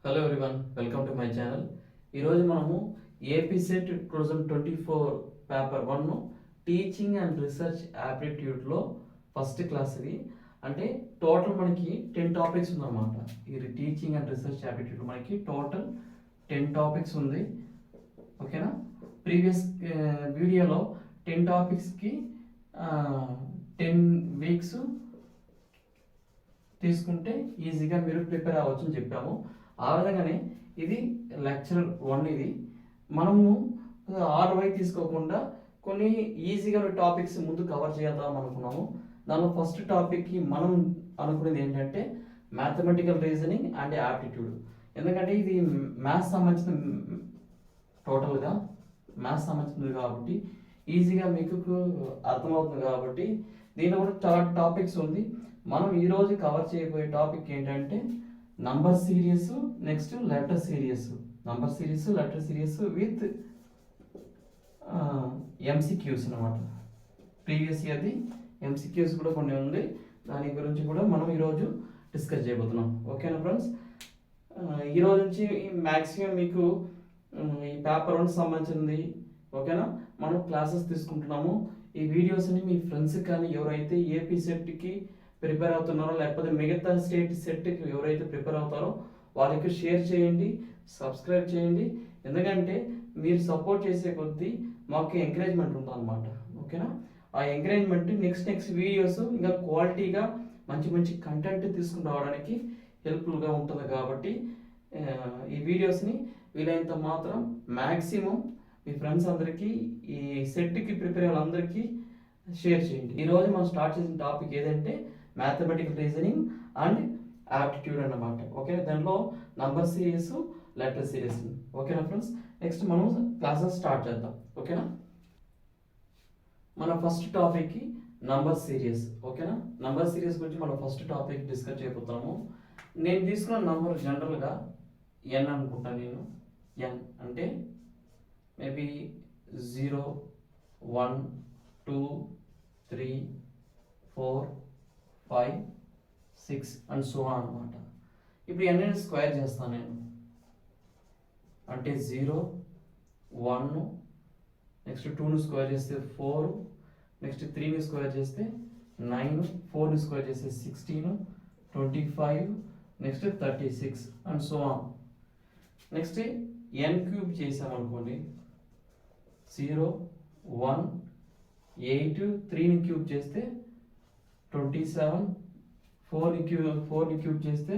Hello everyone, welcome to my channel. ఈరోజు మనము AP set 2024 paper 1 teaching and research యాప్టిట్యూడ్లో first class ఇది. అంటే టోటల్ మనకి 10 టాపిక్స్ ఉందన్నమాట. ఈ టీచింగ్ అండ్ రీసెర్చ్ యాప్టిట్యూడ్ మనకి టోటల్ 10 టాపిక్స్ ఉంది. ఓకేనా? ప్రీవియస్ వీడియోలో 10 టాపిక్స్కి 10 వీక్స్ తీసుకుంటే ఈజీగా మీరు ప్రిపేర్ అవ్వచ్చు అని చెప్పాము. ఆ విధంగానే ఇది లెక్చర్ 1. ఇది మనము ఆర్డర్ వైజ్ తీసుకోకుండా కొన్ని ఈజీగా టాపిక్స్ ముందు కవర్ చేద్దాం అనుకున్నాము. దానిలో ఫస్ట్ టాపిక్కి మనం అనుకునేది ఏంటంటే మ్యాథమెటికల్ రీజనింగ్ అండ్ యాప్టిట్యూడ్. ఎందుకంటే ఇది మ్యాథ్స్ సంబంధించిన టోటల్గా మ్యాథ్స్ సంబంధించింది కాబట్టి ఈజీగా మీకు అర్థమవుతుంది కాబట్టి దీనిలో కూడా చాలా టాపిక్స్ ఉంది. మనం ఈరోజు కవర్ చేయబోయే టాపిక్ ఏంటంటే number series, next letter series. Number series, letter series with MCQs అన్నమాట. ప్రీవియస్ ఇయర్ది ఎంసీక్యూస్ కూడా కొన్ని ఉంది. దాని గురించి కూడా మనం ఈరోజు డిస్కస్ చేయబోతున్నాం. ఓకేనా ఫ్రెండ్స్? ఈరోజు నుంచి మ్యాక్సిమం మీకు ఈ పేపర్ 1 సంబంధించింది. ఓకేనా? మనం క్లాసెస్ తీసుకుంటున్నాము. ఈ వీడియోస్ని మీ ఫ్రెండ్స్కి కానీ ఎవరైతే ఏపీ సెట్కి ప్రిపేర్ అవుతున్నారో లేకపోతే మిగతా స్టేట్ సెట్కి ఎవరైతే ప్రిపేర్ అవుతారో వాళ్ళకి షేర్ చేయండి, సబ్స్క్రైబ్ చేయండి. ఎందుకంటే మీరు సపోర్ట్ చేసే కొద్దీ మాకు ఎంకరేజ్మెంట్ ఉంటుంది అన్నమాట. ఓకేనా? ఆ ఎంకరేజ్మెంట్ నెక్స్ట్ వీడియోస్ ఇంకా క్వాలిటీగా మంచి కంటెంట్ తీసుకుని రావడానికి హెల్ప్ఫుల్గా ఉంటుంది. కాబట్టి ఈ వీడియోస్ని వీలైనంత మాత్రం మ్యాక్సిమం మీ ఫ్రెండ్స్ అందరికీ, ఈ సెట్కి ప్రిపేర్ వాళ్ళందరికీ షేర్ చేయండి. ఈరోజు మనం స్టార్ట్ చేసిన టాపిక్ ఏదంటే మ్యాథమెటికల్ రీజనింగ్ అండ్ యాప్టిట్యూడ్ అన్నమాట. ఓకే, దాంట్లో నంబర్ సిరీస్, లెటర్ సిరీస్. ఓకేనా ఫ్రెండ్స్? నెక్స్ట్ మనం క్లాసెస్ స్టార్ట్ చేద్దాం. ఓకేనా? మన ఫస్ట్ టాపిక్కి నంబర్ సిరీస్. ఓకేనా? నంబర్ సిరీస్ గురించి మనం ఫస్ట్ టాపిక్ డిస్కస్ చేయబోతున్నాము. నేను తీసుకున్న నంబర్ జనరల్గా ఎన్ అనుకుంటాను. నేను ఎన్ అంటే మేబీ 0, 1, 2, 3, 4, 5, 6 అండ్ సో ఆన్ అనమాట. ఇప్పుడు ఎన్ని స్క్వేర్ చేస్తాను నేను అంటే 0, 1, నెక్స్ట్ 2ని స్క్వేర్ చేస్తే 4, నెక్స్ట్ 3ని స్క్వేర్ చేస్తే 9, 4ని స్క్వేర్ చేస్తే 16, 25, next 36 and so on. Next n cube చేసామనుకోండి 0, 1, 8, 3ని క్యూబ్ చేస్తే 27, 4ని క్యూబ్ చేస్తే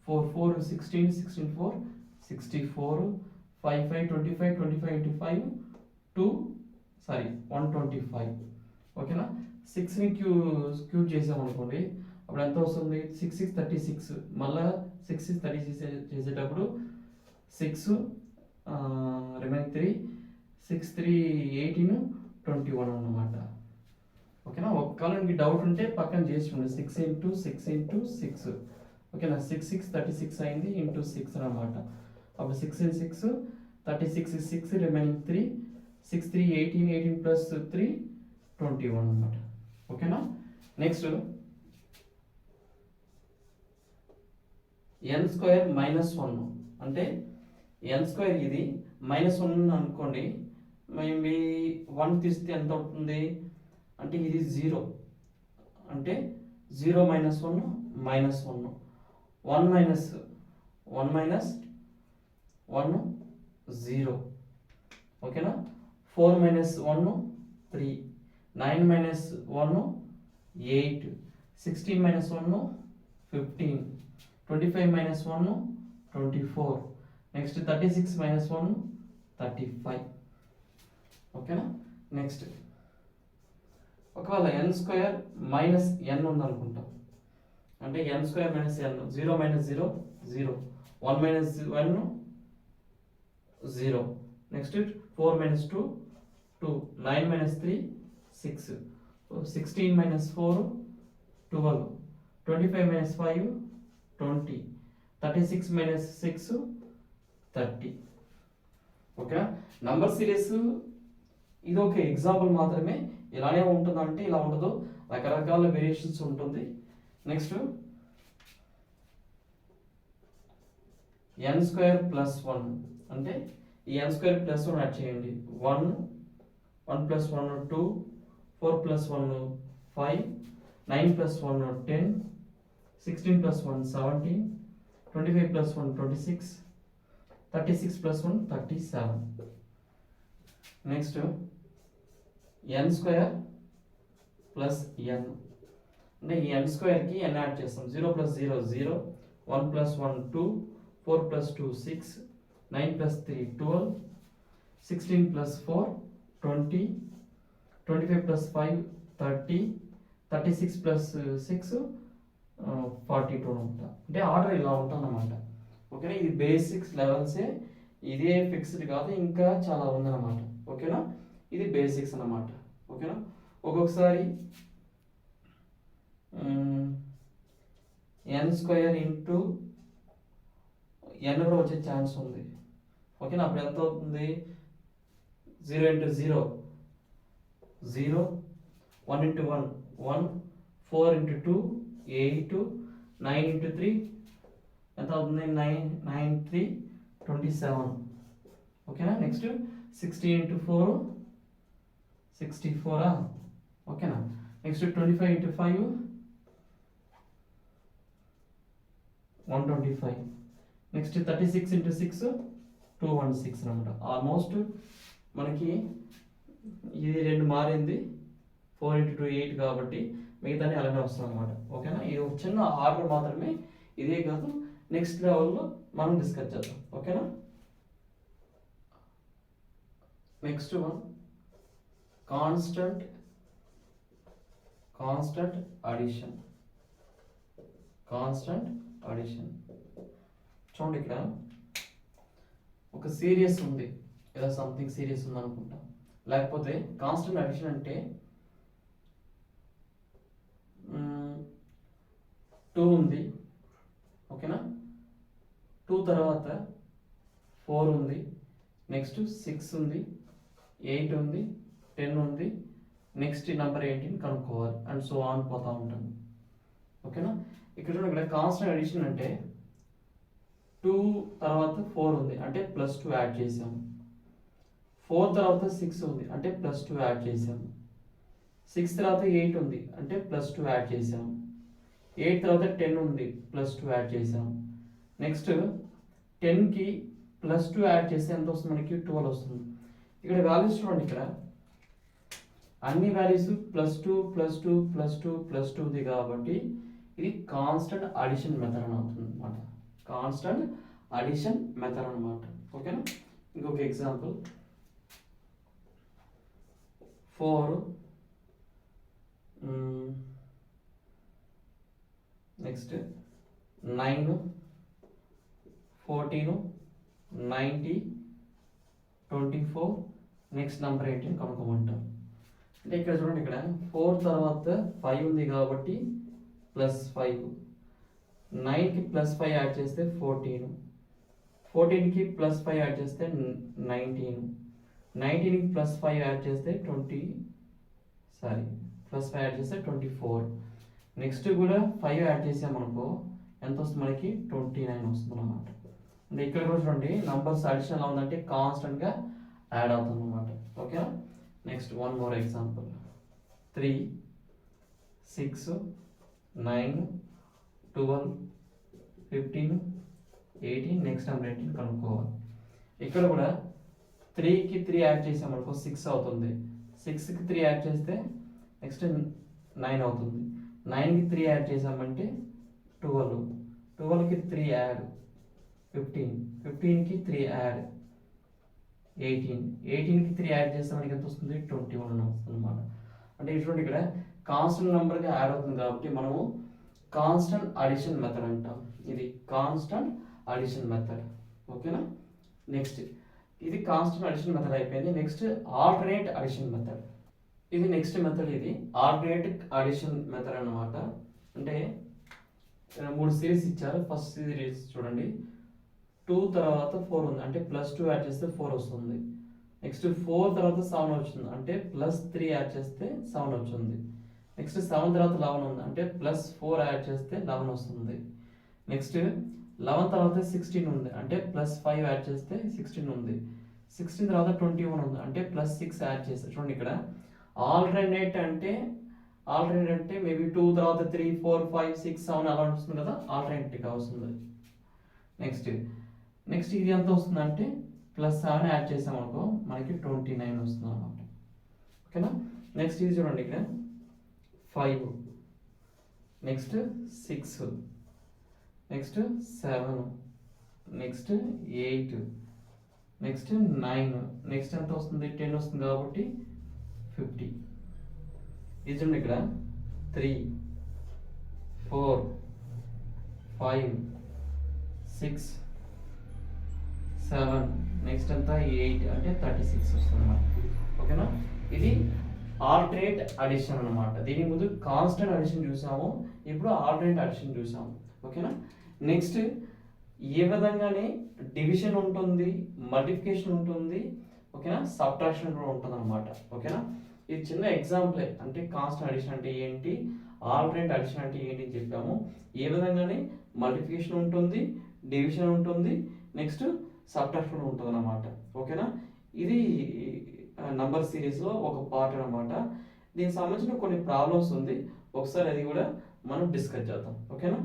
4, 4, 16, 16, 4, 64, 5, 5, 25, 25 into 5, 125. ఓకేనా? 6ని క్యూబ్ చేసామనుకోండి అప్పుడు ఎంత వస్తుంది? 6, 6, 36. మళ్ళీ 6, 6, 36 చేసేటప్పుడు 6 రిమైనింగ్ 3, 6, 3, 18, 21 అన్నమాట. ఓకేనా? ఒకవేళ మీకు డౌట్ ఉంటే పక్కన చేసి ఉండే 6 into 6 into 6. ఓకేనా? 6, 6, 36 అయింది ఇంటూ 6 అనమాట. అప్పుడు 6 into 6, 36 is 6, రిమైనింగ్ 3, 6, 3, 18, 18 plus 3, 21 అనమాట. ఓకేనా? నెక్స్ట్ ఎన్ స్క్వేర్ -1 అంటే ఎన్ స్క్వేర్ ఇది -1 అనుకోండి. మేబీ 1 తీస్తే ఎంత అవుతుంది అంటే ఇది 0 అంటే 0 - 1 -1, 1 minus 1 0. ఓకేనా? 4 - 1 3, 9 - 1 8, 16 - 1 15, 25 - 1 24, నెక్స్ట్ 36 - 1 35. ఓకేనా? నెక్స్ట్ ఒకవేళ ఎన్ స్క్వేర్ మైనస్ ఎన్ ఉందనుకుంటాం అంటే ఎన్ స్క్వేర్ మైనస్ ఎన్ 0 - 0 0, 1 - 1 0, నెక్స్ట్ 4 - 2 2, 9 - 3 6, 16 - 4 12, 25 - 5 20, 36 - 6 30. ఓకే, నంబర్ సిరీస్ ఇది ఒక ఎగ్జాంపుల్ మాత్రమే. ఇలానే ఉంటుందంటే ఇలా ఉండదు, రకరకాల వేరియేషన్స్ ఉంటుంది. నెక్స్ట్ ఎన్ స్క్వేర్ ప్లస్ 1 అంటే ఈ ఎన్ స్క్వేర్ ప్లస్ 1 యాడ్ చేయండి. 1 1 plus 1 2 4 plus 1 5 9 plus 1 10 16 plus 1 17 25 plus 1 26 36 plus 1 37. Next n square plus n అంటే ఈ ఎన్ స్క్వేర్కి ఎన్ యాడ్ చేస్తాం. 0 plus 0 0 1 plus 1 2 4 plus 2 6 9 plus 3 12 16 plus 4 20 25 plus 5 30 36 plus 6 42 అనమాట. అంటే ఆర్డర్ ఇలా ఉంటుందన్నమాట. ఓకేనా, ఇది బేసిక్స్ లెవెల్సే, ఇదే ఫిక్స్డ్ కాదు, ఇంకా చాలా ఉందన్నమాట. ఓకేనా, ఇది బేసిక్స్ అన్నమాట. ఓకేనా, ఒక్కొక్కసారి ఎన్ స్క్వేర్ ఇంటూ ఎన్ కూడా వచ్చే ఛాన్స్ ఉంది. ఓకేనా, అప్పుడు ఎంత అవుతుంది? 0 ఇంటూ 0 0 1 ఇంటూ 1 1 4 ఇంటూ 2 8 9 ఇంటూ 3 ఎంత అవుతుంది? 9 3 27. ఓకేనా, నెక్స్ట్ 60 ఇంటూ 4 64. ఓకేనా, నెక్స్ట్ 25 ఇంటూ 5 125. నెక్స్ట్ 36 ఇంటూ 6 216 అనమాట. ఆల్మోస్ట్ మనకి ఇది 2 మారింది, 4 ఇంటూ 2 8 కాబట్టి మిగతాని అలానే వస్తుంది అనమాట. ఓకేనా, ఇది ఒక చిన్న ఆర్డర్ మాత్రమే, ఇదే కాదు నెక్స్ట్ లెవెల్లో మనం డిస్కస్ చేద్దాం. ఓకేనా, నెక్స్ట్ వన్ కాన్స్టెంట్ అడిషన్. చూడండి, ఇక్కడ ఒక సీరియస్ ఉంది, ఏదో సంథింగ్ సీరియస్ ఉంది అనుకుంటా. లేకపోతే కాన్స్టెంట్ అడిషన్ అంటే 2 ఉంది. ఓకేనా, 2 తర్వాత 4 ఉంది, నెక్స్ట్ 6 ఉంది, 8 ఉంది, 10 ఉంది, నెక్స్ట్ నెంబర్ 18 కనుక్కోవాలి, అండ్ సో ఆన్ పోతా ఉంటుంది. ఓకేనా, ఇక్కడ కాన్స్టెంట్ అడిషన్ అంటే 2 తర్వాత 4 ఉంది అంటే +2 యాడ్ చేసాము. 4 తర్వాత 6 ఉంది అంటే +2 యాడ్ చేసాము. 6 తర్వాత 8 ఉంది అంటే +2 యాడ్ చేసాము. 8 తర్వాత 10 ఉంది +2 యాడ్ చేసాము. నెక్స్ట్ 10కి +2 యాడ్ చేస్తే ఎంత వస్తుంది? మనకి 12 వస్తుంది. ఇక్కడ వాల్యూస్ చూడండి, ఇక్కడ అన్ని వాల్యూస్ +2 +2 +2 +2 ఉంది కాబట్టి ఇది కాన్స్టెంట్ అడిషన్ మెథడ్ అని అవుతుంది అనమాట. కాన్స్టెంట్ అడిషన్ మెథడ్ అనమాట. ఓకేనా, ఇంకొక ఎగ్జాంపుల్ 4 నెక్స్ట్ 9 14 90 24 నెక్స్ట్ నెంబర్ 18 కనుక్కోమంటాం. అంటే ఇక్కడ చూడండి, ఇక్కడ 4 తర్వాత 5 ఉంది కాబట్టి +5, 9కి +5 యాడ్ చేస్తే 14, 14కి +5 యాడ్ చేస్తే 19, 19కి +5 యాడ్ చేస్తే 24. నెక్స్ట్ కూడా 5 యాడ్ చేసామనుకో ఎంత వస్తుంది? మనకి 29 వస్తుంది అన్నమాట. అంటే ఇక్కడ కూడా చూడండి, నంబర్స్ అడిషన్ ఎలా ఉందంటే కాన్స్టెంట్గా యాడ్ అవుతుంది అన్నమాట. ఓకేనా, next one more example 3 6 9 12 15 18 next number 18 కనుక్కోవాలి. ఇక్కడ కూడా 3కి 3 యాడ్ చేసామనుకో 6 అవుతుంది. 6కి 3 యాడ్ చేస్తే నెక్స్ట్ 9 అవుతుంది. 9కి 3 యాడ్ చేసామంటే 12, 12కి 3 యాడ్ 15, 15కి 3 యాడ్ 18, 18కి 3 యాడ్ చేస్తే మనకి ఎంత వస్తుంది? 21 వస్తుంది అనమాట. అంటే ఇటువంటి ఇక్కడ కాన్స్టెంట్ నెంబర్గా యాడ్ అవుతుంది కాబట్టి మనము కాన్స్టెంట్ అడిషన్ మెథడ్ అంటాం. ఇది కాన్స్టెంట్ అడిషన్ మెథడ్. ఓకేనా, నెక్స్ట్ ఇది కాన్స్టెంట్ అడిషన్ మెథడ్ అయిపోయింది. Next alternate addition method. ఇది నెక్స్ట్ మెథడ్, ఇది ఆల్టర్నేట్ అడిషన్ మెథడ్ అన్నమాట. అంటే 3 సిరీస్ ఇచ్చారు. ఫస్ట్ సిరీస్ చూడండి, 2 తర్వాత 4 ఉంది అంటే +2 యాడ్ చేస్తే 4 వస్తుంది. నెక్స్ట్ 4 తర్వాత 7 వచ్చింది అంటే +3 యాడ్ చేస్తే 7 వచ్చింది. నెక్స్ట్ 7 తర్వాత 11 ఉంది అంటే +4 యాడ్ చేస్తే 11 వస్తుంది. నెక్స్ట్ 11 తర్వాత 16 ఉంది అంటే +5 యాడ్ చేస్తే 16 ఉంది. 16 తర్వాత 21 ఉంది అంటే +6 యాడ్ చేస్తే చూడండి ఇక్కడ ఆల్టర్నేట్ అంటే మేబీ 2 తర్వాత 3 4 5 6 7 అలా వస్తుంది కదా, ఆల్టర్నేట్గా వస్తుంది. నెక్స్ట్ ఇది ఎంత వస్తుంది అంటే +7 యాడ్ చేసాం అనుకో మనకి 29 వస్తుంది అనమాట. ఓకేనా. నెక్స్ట్ ఇది చూడండి ఇక్కడ 5, next 6, next 7, next 8, next 9, next ఎంత వస్తుంది 10 వస్తుంది కాబట్టి 50. ఇది చూడండి ఇక్కడ 3 4 5 6 7, నెక్స్ట్ అంతా 8 అంటే 36 వస్తుంది అన్నమాట. ఓకేనా. ఇది ఆల్టర్నేట్ అడిషన్ అనమాట. దీని ముందు కాన్స్టెంట్ అడిషన్ చూసాము, ఇప్పుడు ఆల్టర్నేట్ అడిషన్ చూసాము. ఓకేనా. నెక్స్ట్ ఏ విధంగానే డివిజన్ ఉంటుంది, మల్టిప్లికేషన్ ఉంటుంది, ఓకేనా, సబ్ట్రాక్షన్ కూడా ఉంటుంది అనమాట. ఓకేనా. ఇది చిన్న ఎగ్జాంపులే, అంటే కాన్స్టెంట్ అడిషన్ అంటే ఏంటి, ఆల్టర్నేట్ అడిషన్ అంటే ఏంటి అని చెప్పాము. ఏ విధంగానే మల్టిప్లికేషన్ ఉంటుంది, డివిజన్ ఉంటుంది, నెక్స్ట్ సబ్ట్రాక్షన్ ఉంటుంది అనమాట. ఓకేనా. ఇది నంబర్ సిరీస్లో ఒక పార్ట్ అనమాట. దీనికి సంబంధించిన కొన్ని ప్రాబ్లమ్స్ ఉంది, ఒకసారి అది కూడా మనం డిస్కస్ చేద్దాం. ఓకేనా.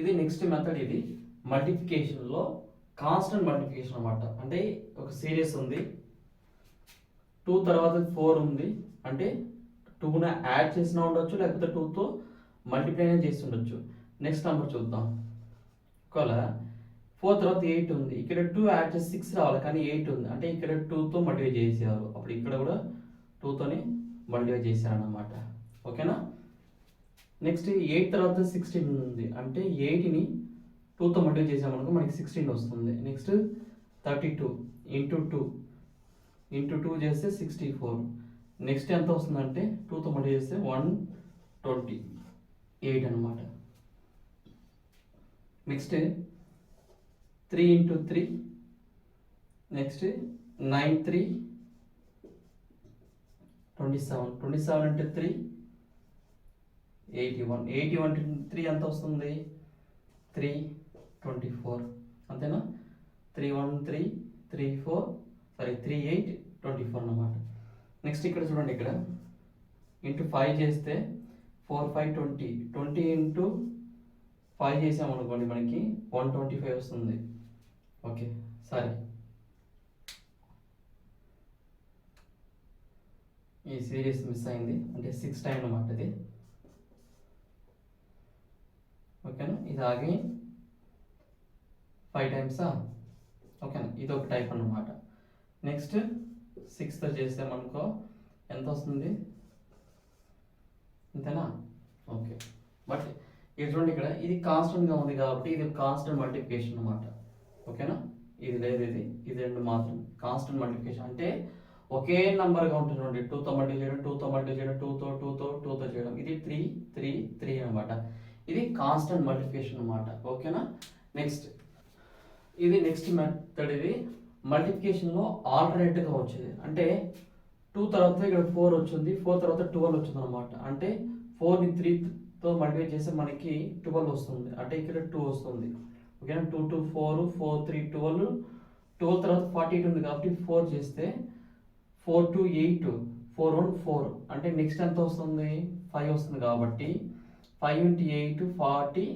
ఇది నెక్స్ట్ మెథడ్. ఇది మల్టిప్లికేషన్లో కాన్స్టెంట్ మల్టిప్లికేషన్ అనమాట. అంటే ఒక సిరీస్ ఉంది, 2 తర్వాత 4 ఉంది అంటే 2న యాడ్ చేసినా ఉండొచ్చు, లేకపోతే 2తో మల్టిప్లై చేసి ఉండొచ్చు. నెక్స్ట్ నెంబర్ చూద్దాం. ఒకవేళ 4 తర్వాత 8 ఉంది, ఇక్కడ 2 యాడ్ చేసి 6 రావాలి, కానీ 8 ఉంది అంటే ఇక్కడ 2తో మల్టిప్లై చేసేవారు, అప్పుడు ఇక్కడ కూడా 2తోని మల్టిప్లై చేశారు అన్నమాట. ఓకేనా. నెక్స్ట్ 8 తర్వాత 16 ఉంది అంటే 8ని 2తో మల్టిప్లై చేసామనుకో మనకి 16 వస్తుంది. నెక్స్ట్ 32 ఇంటూ 2 చేస్తే 64. నెక్స్ట్ ఎంత వస్తుందంటే 2తో మల్టిప్లై చేస్తే 128 అనమాట. నెక్స్ట్ 3 ఇంటూ 3, నెక్స్ట్ 9 3 27 అంటే 3 81 3 ఎంత వస్తుంది 324. అంతేనా. 38 24 అన్నమాట. నెక్స్ట్ ఇక్కడ చూడండి, ఇక్కడ ఇంటూ 5 చేస్తే 4 5 20 ఇంటూ 5 చేసామనుకోండి మనకి 125 వస్తుంది. ఓకే సరే, ఈ సిరీస్ మిస్ అయింది, అంటే 6 టైం అన్నమాట ఇది. ఓకేనా, ఇది ఆగి 5 టైమ్సా. ఓకేనా, ఇది ఒక టైప్ అన్నమాట. నెక్స్ట్ 6తో చేసామనుకో ఎంత వస్తుంది, అంతేనా? ఓకే, బట్ ఇది చూడండి, ఇక్కడ ఇది కాన్స్టెంట్గా ఉంది కాబట్టి ఇది కాన్స్టెంట్ మల్టిప్లికేషన్ అన్నమాట. ఓకేనా, ఇది లేదు, ఇది రెండు మాత్రం కాన్స్టెంట్ మల్టిప్లికేషన్. అంటే ఒకే నంబర్గా ఉంటుంది చూడండి, 2తో మల్టిప్లై చేయడం, 2తో మల్టిప్లై చేయడం, 2తో చేయడం, ఇది 3 3 3 అనమాట. ఇది కాన్స్టెంట్ మల్టిప్లికేషన్ అనమాట. ఓకేనా, నెక్స్ట్ ఇది నెక్స్ట్ మెథడ్. ఇది మల్టిప్లికేషన్లో ఆల్టర్నేట్గా వచ్చేది. అంటే 2 తర్వాత ఇక్కడ 4 వచ్చింది, 4 తర్వాత 12 వచ్చింది అనమాట. అంటే 4ని 3తో మల్టిప్లై చేస్తే మనకి 12 వస్తుంది, అంటే ఇక్కడ 2 వస్తుంది. ఓకేనా, 2 2 4 4 3 12, 12 తర్వాత 48 ఉంది కాబట్టి 4 చేస్తే 4 2 8 4 1 4, అంటే నెక్స్ట్ ఎంత వస్తుంది, 5 వస్తుంది. కాబట్టి 5 × 8 40,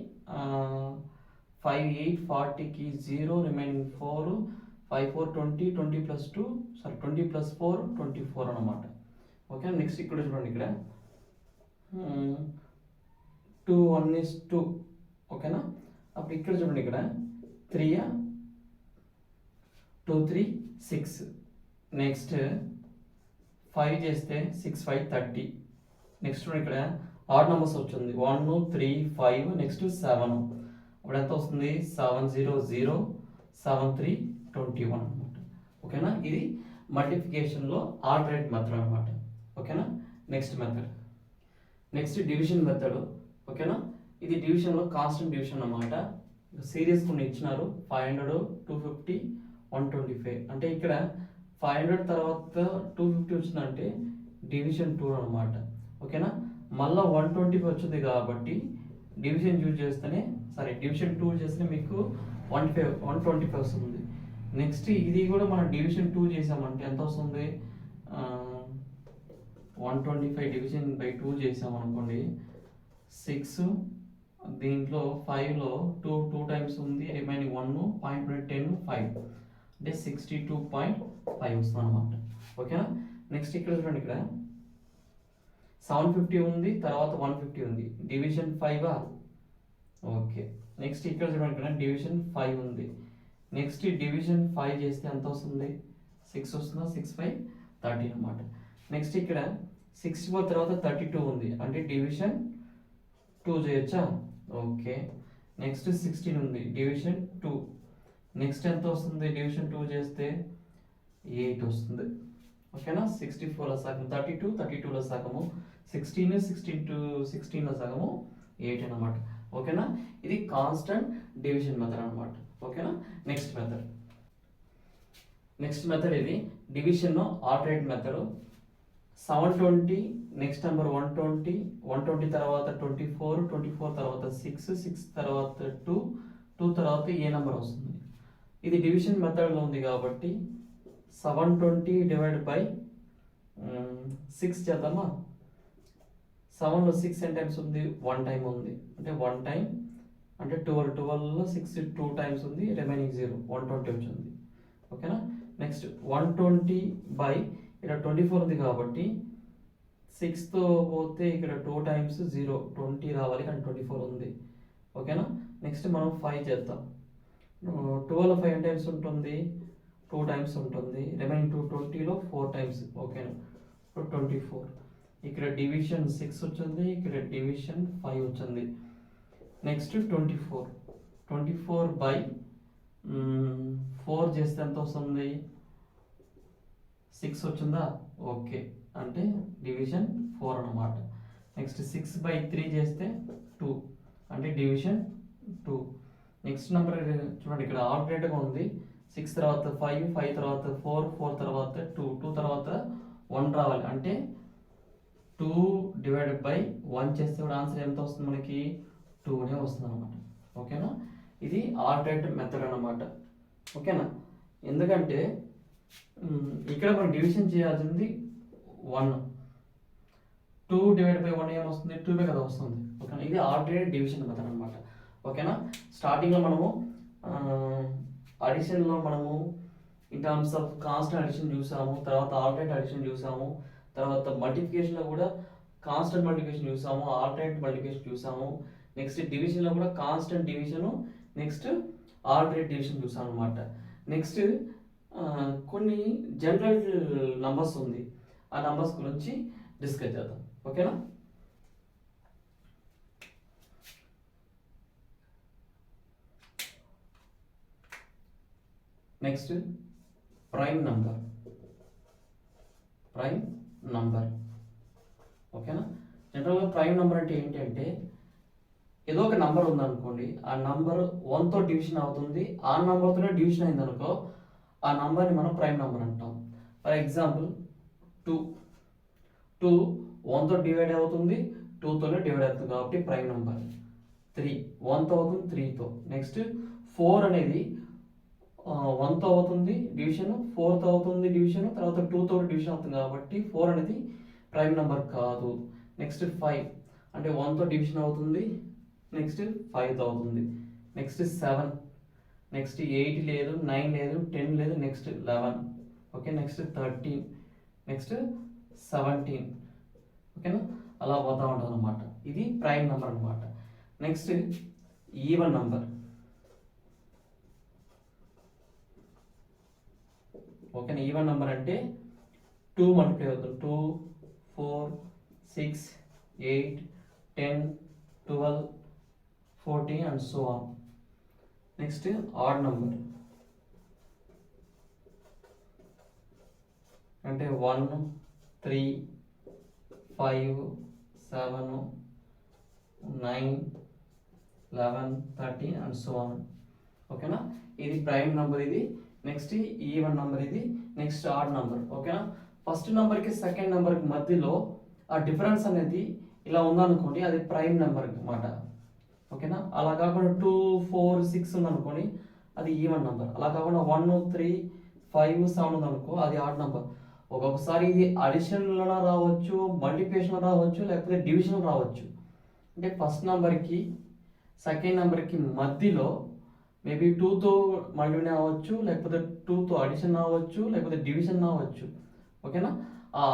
5 8 40కి 0, రిమైనింగ్ 4, 5 4 20, 20 + 2 సారీ 20 + 4 24 అనమాట. ఓకే, నెక్స్ట్ ఇక్కడ చూడండి, ఇక్కడ 2 1 is 2. ఓకేనా, అప్పుడు ఇక్కడ చూడండి, ఇక్కడ 3 2 3 6. నెక్స్ట్ 5 చేస్తే 6 5 30. నెక్స్ట్ ఇక్కడ ఆడ్ నెంబర్స్ వచ్చింది, 1 3 5, నెక్స్ట్ 7. అప్పుడు ఎంత వస్తుంది, 7 0 0 7 3 21 అనమాట. ఓకేనా, ఇది మల్టిప్లికేషన్లో ఆల్టర్నేట్ మెథడ్ అనమాట. ఓకేనా, next method, next division method. ఓకేనా, ఇది డివిజన్లో కాన్స్టెంట్ డివిజన్ అన్నమాట. సిరీస్ కొన్ని ఇచ్చినారు, 500 250 125. అంటే ఇక్కడ 500 తర్వాత 250 వచ్చిందంటే డివిజన్ 2 అనమాట. ఓకేనా, మళ్ళీ 125 వచ్చింది కాబట్టి డివిజన్ యూజ్ చేస్తేనే, సారీ డివిజన్ 2 చేస్తే మీకు 125 వస్తుంది. నెక్స్ట్ ఇది కూడా మనం డివిజన్ 2 చేసామంటే ఎంత వస్తుంది, 125 డివిజన్ బై 2 చేసామనుకోండి, 6, దీంట్లో 5లో 2 టైమ్స్ ఉంది, రిమైనింగ్ 1 0.10 5, అంటే 62.5 వస్తుంది అనమాట. ఓకేనా, నెక్స్ట్ ఇక్కడ చూడండి, ఇక్కడ 750 ఉంది, తర్వాత 150 ఉంది, డివిజన్ 5. ఓకే, నెక్స్ట్ ఇక్కడ చూడండి, ఇక్కడ డివిజన్ 5 ఉంది. నెక్స్ట్ డివిజన్ 5 చేస్తే ఎంత వస్తుంది, 6 వస్తుందా, 6 5 13 అనమాట. నెక్స్ట్ ఇక్కడ 64 తర్వాత 32 ఉంది, అంటే డివిజన్ 2 చేయొచ్చా. ఓకే, నెక్స్ట్ 16 ఉంది, డివిజన్ 2. నెక్స్ట్ ఎంత వస్తుంది, డివిజన్ 2 చేస్తే 8 వస్తుంది. ఓకేనా, 64లో సగం 32, 32లో సగము 16, 16లో సగము 8 అనమాట. ఓకేనా, ఇది కాన్స్టెంట్ డివిజన్ మెథడ్ అనమాట. ఓకేనా, నెక్స్ట్ మెథడ్ ఇది division alternate method. 720, next number 120, 120 తర్వాత 24, 24 తర్వాత 6, 6 తర్వాత 2, 2 తర్వాత ఏ నెంబర్ వస్తుంది. ఇది డివిజన్ మెథడ్లో ఉంది కాబట్టి 720 / 6 చేద్దామా. 7లో 6 ఎన్ని టైమ్స్ ఉంది, 1 టైం ఉంది, అంటే 1 టైం అంటే 12, 12లో 6 2 టైమ్స్ ఉంది, రిమైనింగ్ 0 120 వచ్చింది. ఓకేనా, నెక్స్ట్ 120 ఇక్కడ 24 ఉంది కాబట్టి 6తో పోతే ఇక్కడ 2 టైమ్స్ 0 20 రావాలి, కానీ 24 ఉంది. ఓకేనా, నెక్స్ట్ మనం 5 చేద్దాం. 12లో 5 ఎన్ని టైమ్స్ ఉంటుంది, 2 టైమ్స్ ఉంటుంది, రిమైనింగ్ 20లో 4 టైమ్స్. ఓకేనా, 24. ఇక్కడ డివిజన్ 6 వచ్చింది, ఇక్కడ డివిజన్ 5 వచ్చింది. నెక్స్ట్ 24/4 చేస్తే ఎంత వస్తుంది, 6 వచ్చిందా. ఓకే, అంటే డివిజన్ 4 అనమాట. నెక్స్ట్ 6/3 చేస్తే 2, అంటే డివిజన్ 2. నెక్స్ట్ నెంబర్ చూడండి, ఇక్కడ ఆల్టర్నేట్గా ఉంది, 6 తర్వాత 5, 5 తర్వాత 4, 4 తర్వాత 2, 2 తర్వాత 1 రావాలి, అంటే 2/1 చేస్తే కూడా ఆన్సర్ ఎంత వస్తుంది మనకి, 2నే వస్తుంది అనమాట. ఓకేనా, ఇది ఆల్టర్నేట్ మెథడ్ అనమాట. ఓకేనా, ఎందుకంటే ఇక్కడ మనం డివిజన్ చేయాల్సింది 1, 2/1 ఏమొస్తుంది, 2 కదా వస్తుంది. ఓకేనా, ఇది ఆల్టర్నేట్ డివిజన్ మెథడ్ అనమాట. ఓకేనా. స్టార్టింగ్లో మనము అడిషన్లో మనము in terms of constant addition చూసాము, తర్వాత ఆల్టర్నేట్ అడిషన్ చూసాము, తర్వాత మల్టిప్లికేషన్లో కూడా కాన్స్టెంట్ మల్టిప్లికేషన్ చూసాము, ఆల్టర్నేట్ మల్టిప్లికేషన్ చూసాము. నెక్స్ట్ డివిజన్లో కూడా constant division, next alternate division చూసాం అనమాట. నెక్స్ట్ కొన్ని జనరల్ నంబర్స్ ఉంది, ఆ నంబర్స్ గురించి డిస్కస్ చేద్దాం. ఓకేనా. Next prime number. ఓకేనా. జనరల్గా ప్రైమ్ నంబర్ అంటే ఏంటంటే ఏదో ఒక నంబర్ ఉందనుకోండి, ఆ నంబర్ 1తో డివిజన్ అవుతుంది, ఆ నంబర్తోనే డివిజన్ అయింది అనుకో, ఆ నంబర్ని మనం ప్రైమ్ నంబర్ అంటాం. ఫర్ ఎగ్జాంపుల్ 2 1తో డివైడ్ అవుతుంది, 2తోనే డివైడ్ అవుతుంది కాబట్టి ప్రైమ్ నంబర్. 3 1తో అవుతుంది, 3తో. నెక్స్ట్ 4 అనేది 1తో అవుతుంది డివిజన్, 4తో అవుతుంది డివిజన్, తర్వాత 2తో డివిజన్ అవుతుంది కాబట్టి 4 అనేది ప్రైమ్ నెంబర్ కాదు. నెక్స్ట్ 5 అంటే 1తో డివిజన్ అవుతుంది, నెక్స్ట్ 5తో అవుతుంది. నెక్స్ట్ 7, నెక్స్ట్ 8 లేదు, 9 లేదు, 10 లేదు, నెక్స్ట్ 11. ఓకే. Next 13, next 17. ఓకేనా. అలా పోతా ఉంటుంది అనమాట. ఇది ప్రైమ్ నెంబర్ అనమాట. Next even number. ఓకేనా. ఈవెన్ నెంబర్ అంటే 2 మల్టిప్లై అవుతుంది, 2, 4, 6, 8, 10, 12, 14 and so on. Next odd number అంటే 1, 3, 5, 7, 9, 11, 13 అండ్ సో ఆన్. ఓకేనా. ఇది ప్రైమ్ నెంబర్, ఇది నెక్స్ట్ ఈవెన్ నెంబర్, ఇది నెక్స్ట్ ఆడ్ నెంబర్. ఓకేనా. ఫస్ట్ నెంబర్కి సెకండ్ నెంబర్కి మధ్యలో ఆ డిఫరెన్స్ అనేది ఇలా ఉందనుకోండి, అది ప్రైమ్ నెంబర్ అన్నమాట. ఓకేనా. అలా కాకుండా 2, 4, 6 ఉందనుకోండి, అది ఈవెన్ నెంబర్. అలా కాకుండా 1, 3, 5, 7 ఉందనుకో, అది ఆడ్ నెంబర్. ఒక్కొక్కసారి ఇది అడిషన్లో రావచ్చు, మల్టిప్లికేషన్లో రావచ్చు, లేకపోతే డివిజన్ రావచ్చు. అంటే ఫస్ట్ నెంబర్కి సెకండ్ నెంబర్కి మధ్యలో మేబీ 2తో మల్టిప్లై అవ్వచ్చు, లేకపోతే 2తో అడిషన్ అవ్వచ్చు, లేకపోతే డివిజన్ అవ్వచ్చు. ఓకేనా. ఆ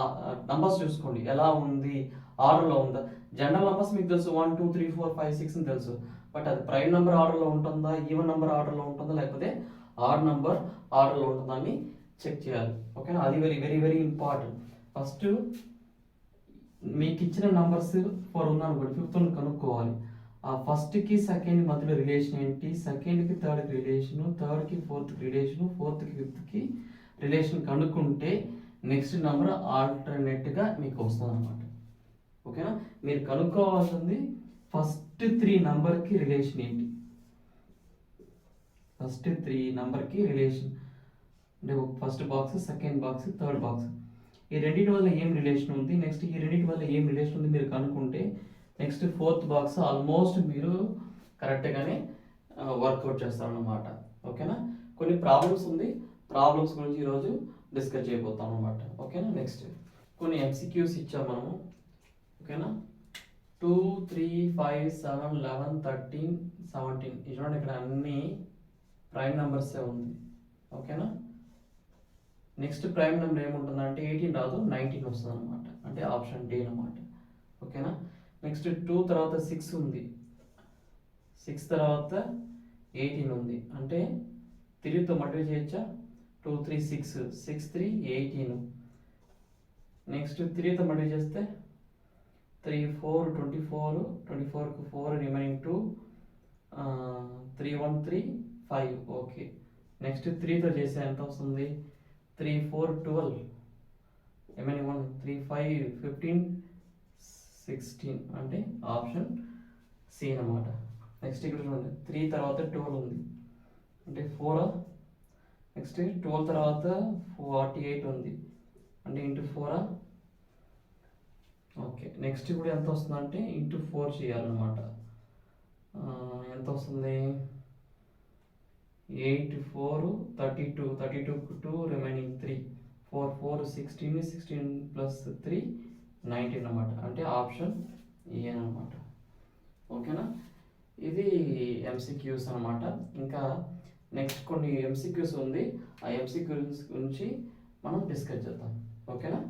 నంబర్స్ చూసుకోండి ఎలా ఉంది, ఆర్డర్లో ఉందా. జనరల్ నంబర్స్ మీకు తెలుసు, 1, 2, 3, 4, 5, 6 అని తెలుసు. బట్ అది ప్రైమ్ నెంబర్ ఆర్డర్లో ఉంటుందా, ఈవెన్ నెంబర్ ఆర్డర్లో ఉంటుందా, లేకపోతే ఆడ్ నెంబర్ ఆర్డర్లో ఉంటుందా అని చెక్ చేయాలి. ఓకేనా. అది very very very important. First మీకు ఇచ్చిన నంబర్స్ 4 ఉందనుకోండి, 5th కనుక్కోవాలి. ఆ ఫస్ట్కి సెకండ్ మధ్యలో రిలేషన్ ఏంటి, సెకండ్కి థర్డ్కి రిలేషను, థర్డ్కి ఫోర్త్కి రిలేషను, ఫోర్త్కి ఫిఫ్త్కి రిలేషన్ కనుక్కుంటే నెక్స్ట్ నెంబర్ ఆల్టర్నేట్గా మీకు వస్తుంది అనమాట. ఓకేనా. మీరు కనుక్కోవాల్సింది ఫస్ట్ 3 నెంబర్కి రిలేషన్ ఏంటి, ఫస్ట్ 3 నెంబర్కి రిలేషన్ అంటే first box, second box, third box, ఈ రెండింటి వల్ల ఏం రిలేషన్ ఉంది, నెక్స్ట్ ఈ రెండింటి వల్ల ఏం రిలేషన్ ఉంది మీరు కనుక్కుంటే నెక్స్ట్ 4th బాక్స్ ఆల్మోస్ట్ మీరు కరెక్ట్గానే వర్కౌట్ చేస్తారన్నమాట. ఓకేనా. కొన్ని ప్రాబ్లమ్స్ ఉంది, ప్రాబ్లమ్స్ గురించి ఈరోజు డిస్కస్ చేయబోతాం అనమాట. ఓకేనా. నెక్స్ట్ కొన్ని MCQs ఇచ్చాం మనము. ఓకేనా. 2, 3, 5, 7, 11, 13, 17 చూడండి, ఇక్కడ అన్ని ప్రైమ్ నెంబర్సే ఉంది. ఓకేనా. నెక్స్ట్ ప్రైమ్ నెంబర్ ఏముంటుందంటే 18 రాదు, 19 వస్తుంది అనమాట, అంటే ఆప్షన్ డి అనమాట. ఓకేనా. నెక్స్ట్ 2 తర్వాత 6 ఉంది, 6 తర్వాత 18 ఉంది, అంటే 3తో మల్టిప్లై చేయొచ్చా, 2, 3, 6, 6, 3, 18. నెక్స్ట్ 3తో మల్టిప్లై చేస్తే 3, 4, 24, 24కి 4 రిమైనింగ్ 2, 3, 1, 3, 5. ఓకే. నెక్స్ట్ 3తో చేస్తే ఎంత వస్తుంది, 3, 4, 12, రిమైనింగ్ 1, 3, 5, 15, 16, అంటే ఆప్షన్ సి అన్నమాట. నెక్స్ట్ ఇక్కడ చూడండి, 3 తర్వాత 12 ఉంది, అంటే 4. నెక్స్ట్ 12 తర్వాత 48 ఉంది, అంటే ఇంటూ 4. ఓకే. నెక్స్ట్ కూడా ఎంత వస్తుంది అంటే ఇంటూ 4 చేయాలన్నమాట. ఎంత వస్తుంది, 8, 4, 32, 32కు 2 రిమైనింగ్ 3, 4, 4, 16, 16 ప్లస్ 3, 19 అన్నమాట, అంటే ఆప్షన్ ఏ అన్నమాట. ఓకేనా. ఇది ఎంసీక్యూస్ అనమాట. ఇంకా నెక్స్ట్ కొన్ని ఎంసీక్యూస్ ఉంది, ఆ ఎంసీక్యూస్ గురించి మనం డిస్కస్ చేద్దాం. ఓకేనా?